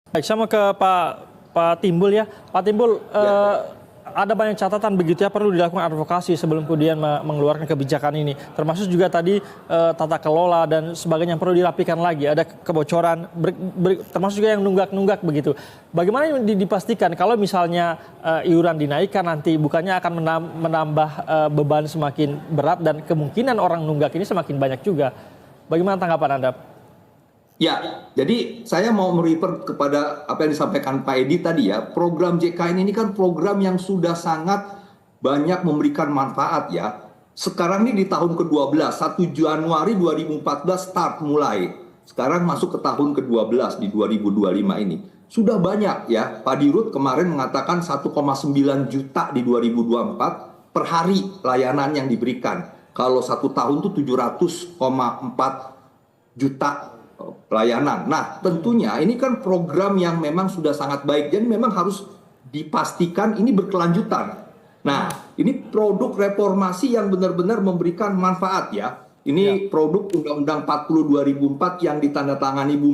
Baik, saya mau ke Pak Timbul ya. Pak Timbul, ada banyak catatan begitu ya, perlu dilakukan advokasi sebelum kemudian mengeluarkan kebijakan ini. Termasuk juga tadi tata kelola dan sebagainya yang perlu dirapikan lagi. Ada kebocoran, termasuk juga yang nunggak-nunggak begitu. Bagaimana dipastikan kalau misalnya iuran dinaikkan nanti bukannya akan menambah beban semakin berat dan kemungkinan orang nunggak ini semakin banyak juga. Bagaimana tanggapan Anda? Ya, jadi saya mau merefer kepada apa yang disampaikan Pak Edi tadi ya. Program JKN ini kan program yang sudah sangat banyak memberikan manfaat ya. Sekarang ini di tahun ke-12, 1 Januari 2014 start mulai. Sekarang masuk ke tahun ke-12 di 2025 ini. Sudah banyak ya, Pak Dirut kemarin mengatakan 1,9 juta di 2024 per hari layanan yang diberikan. Kalau 1 tahun itu 700,4 juta pelayanan. Nah, tentunya ini kan program yang memang sudah sangat baik. Jadi memang harus dipastikan ini berkelanjutan. Nah, ini produk reformasi yang benar-benar memberikan manfaat ya. Ini produk Undang-Undang 40 2004 yang ditandatangani Bu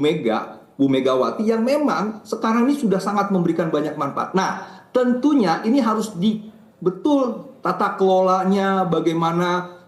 Megawati yang memang sekarang ini sudah sangat memberikan banyak manfaat. Nah, tentunya ini harus betul tata kelolanya, bagaimana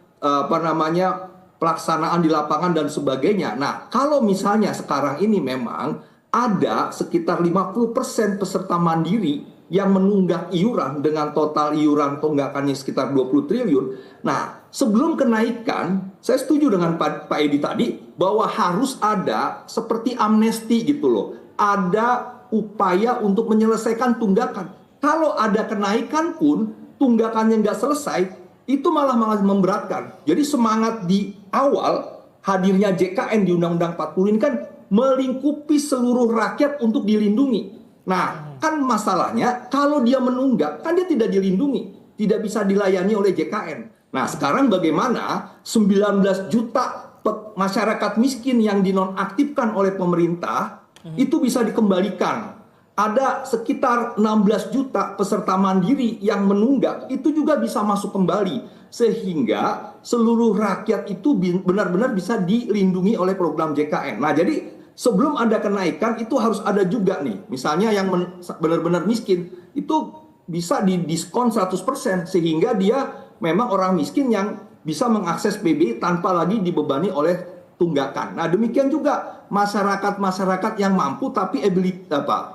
pelaksanaan di lapangan dan sebagainya. Nah, kalau misalnya sekarang ini memang ada sekitar 50% peserta mandiri yang menunggak iuran dengan total iuran tunggakannya sekitar 20 triliun. Nah, sebelum kenaikan, saya setuju dengan Pak Edi tadi bahwa harus ada seperti amnesti gitu loh. Ada upaya untuk menyelesaikan tunggakan. Kalau ada kenaikan pun tunggakannya nggak selesai, itu malah memberatkan. Jadi semangat di awal hadirnya JKN di Undang-Undang 40 ini kan melingkupi seluruh rakyat untuk dilindungi. Nah, kan masalahnya kalau dia menunggak, kan dia tidak dilindungi, tidak bisa dilayani oleh JKN. Nah, sekarang bagaimana 19 juta masyarakat miskin yang dinonaktifkan oleh pemerintah itu bisa dikembalikan. Ada sekitar 16 juta peserta mandiri yang menunggak, itu juga bisa masuk kembali. Sehingga seluruh rakyat itu benar-benar bisa dilindungi oleh program JKN. Nah, jadi sebelum ada kenaikan itu harus ada juga nih. Misalnya yang benar-benar miskin, itu bisa didiskon 100%. Sehingga dia memang orang miskin yang bisa mengakses PBI tanpa lagi dibebani oleh tunggakan. Nah, demikian juga masyarakat yang mampu tapi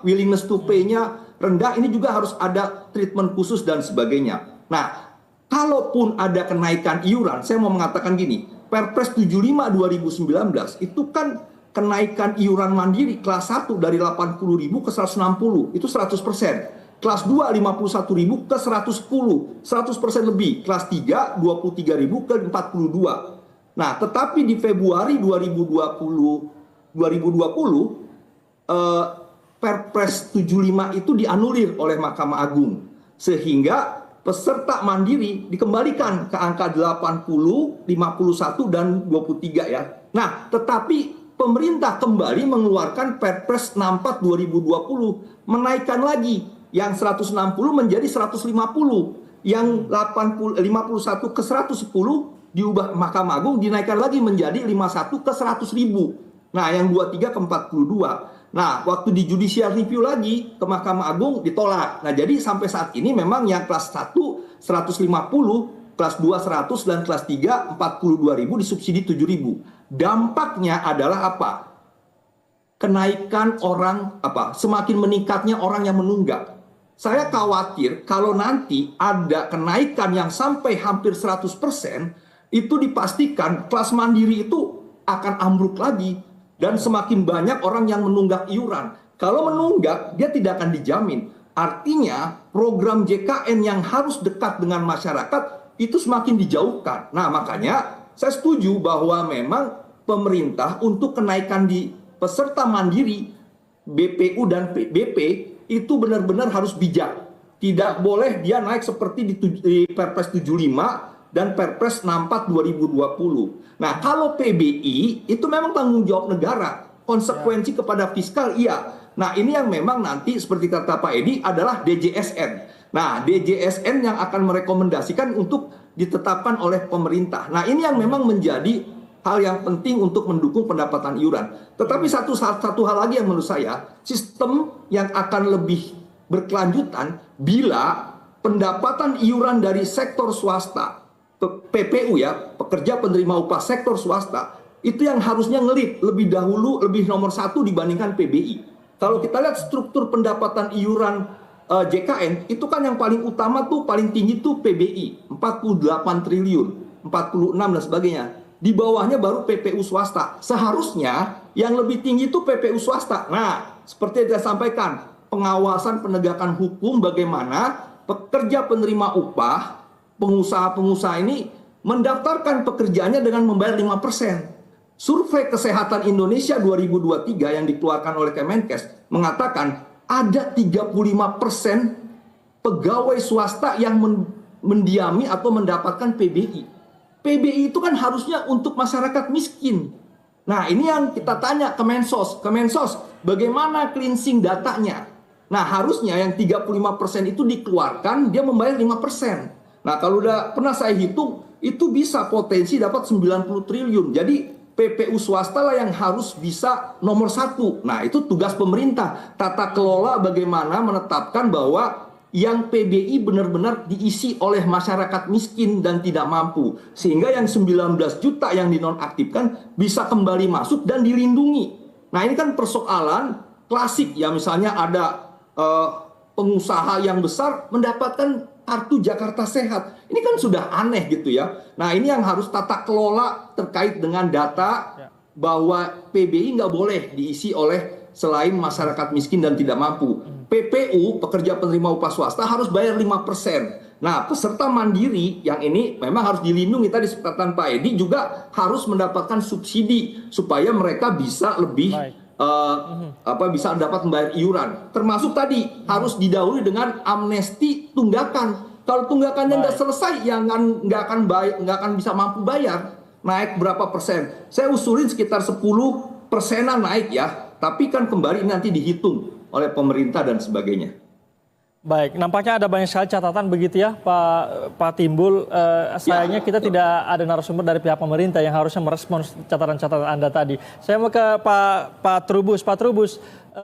willingness to pay-nya rendah, ini juga harus ada treatment khusus dan sebagainya. Nah, kalaupun ada kenaikan iuran, saya mau mengatakan gini, Perpres 75 2019 itu kan kenaikan iuran mandiri kelas 1 dari 80.000 ke 160, itu 100%. Kelas 2 51.000 ke 110, 100% lebih. Kelas 3 23.000 ke 42. Nah, tetapi di Februari 2020 Perpres 75 itu dianulir oleh Mahkamah Agung. Sehingga peserta mandiri dikembalikan ke angka 80, 51, dan 23 ya. Nah, tetapi pemerintah kembali mengeluarkan Perpres 64 2020, menaikkan lagi yang 160 menjadi 150, yang 51 ke 110 diubah Mahkamah Agung dinaikkan lagi menjadi 51 ke 100.000. Nah, yang 23 ke 42. Nah, waktu di judicial review lagi ke Mahkamah Agung ditolak. Nah, jadi sampai saat ini memang yang kelas 1 150, kelas 2 100, dan kelas 3 42.000 disubsidi 7.000. Dampaknya adalah apa? Kenaikan semakin meningkatnya orang yang menunggak. Saya khawatir kalau nanti ada kenaikan yang sampai hampir 100%, itu dipastikan kelas mandiri itu akan ambruk lagi. Dan semakin banyak orang yang menunggak iuran. Kalau menunggak, dia tidak akan dijamin. Artinya program JKN yang harus dekat dengan masyarakat itu semakin dijauhkan. Nah, makanya saya setuju bahwa memang pemerintah untuk kenaikan di peserta mandiri, BPU dan BP itu benar-benar harus bijak. Tidak boleh dia naik seperti di Perpres 75 dan Perpres 64 2020. Nah, kalau PBI itu memang tanggung jawab negara. Konsekuensi kepada fiskal, iya. Nah, ini yang memang nanti seperti kata Pak Edi adalah DJSN. Nah, DJSN yang akan merekomendasikan untuk ditetapkan oleh pemerintah. Nah, ini yang memang menjadi hal yang penting untuk mendukung pendapatan iuran. Tetapi satu hal lagi yang menurut saya, sistem yang akan lebih berkelanjutan bila pendapatan iuran dari sektor swasta, PPU ya, pekerja penerima upah sektor swasta, itu yang harusnya ngelit lebih dahulu, lebih nomor satu dibandingkan PBI. Kalau kita lihat struktur pendapatan iuran JKN, itu kan yang paling utama tuh, paling tinggi tuh PBI, 48 triliun, 46 dan sebagainya. Di bawahnya baru PPU swasta. Seharusnya yang lebih tinggi itu PPU swasta. Nah, seperti yang saya sampaikan, pengawasan penegakan hukum bagaimana pekerja penerima upah, pengusaha-pengusaha ini mendaftarkan pekerjaannya dengan membayar 5%. Survei Kesehatan Indonesia 2023 yang dikeluarkan oleh Kemenkes mengatakan ada 35% pegawai swasta yang mendiami atau mendapatkan PBI. PBI itu kan harusnya untuk masyarakat miskin. Nah, ini yang kita tanya Kemensos. Kemensos, bagaimana cleansing datanya? Nah, harusnya yang 35% itu dikeluarkan, dia membayar 5%. Nah, kalau udah pernah saya hitung, itu bisa potensi dapat 90 triliun. Jadi, PPU swasta lah yang harus bisa nomor satu. Nah, itu tugas pemerintah. Tata kelola bagaimana menetapkan bahwa yang PBI benar-benar diisi oleh masyarakat miskin dan tidak mampu. Sehingga yang 19 juta yang dinonaktifkan bisa kembali masuk dan dilindungi. Nah, ini kan persoalan klasik ya, misalnya ada pengusaha yang besar mendapatkan kartu Jakarta Sehat. Ini kan sudah aneh gitu ya. Nah, ini yang harus tata kelola terkait dengan data bahwa PBI nggak boleh diisi oleh selain masyarakat miskin dan tidak mampu. PPU, pekerja penerima upah swasta, harus bayar 5%. Nah, peserta mandiri yang ini memang harus dilindungi, tadi seperti Pak Edi juga harus mendapatkan subsidi supaya mereka bisa lebih bisa dapat membayar iuran. Termasuk tadi harus didahului dengan amnesti tunggakan. Kalau tunggakannya nggak selesai, ya nggak akan bisa mampu bayar. Naik berapa persen? Saya usulin sekitar 10%-an naik ya. Tapi kan kembali nanti dihitung oleh pemerintah dan sebagainya. Baik, nampaknya ada banyak sekali catatan begitu ya Pak Timbul. Sayangnya kita tidak ada narasumber dari pihak pemerintah yang harusnya merespons catatan-catatan Anda tadi. Saya mau ke Pak Trubus. Pak Trubus,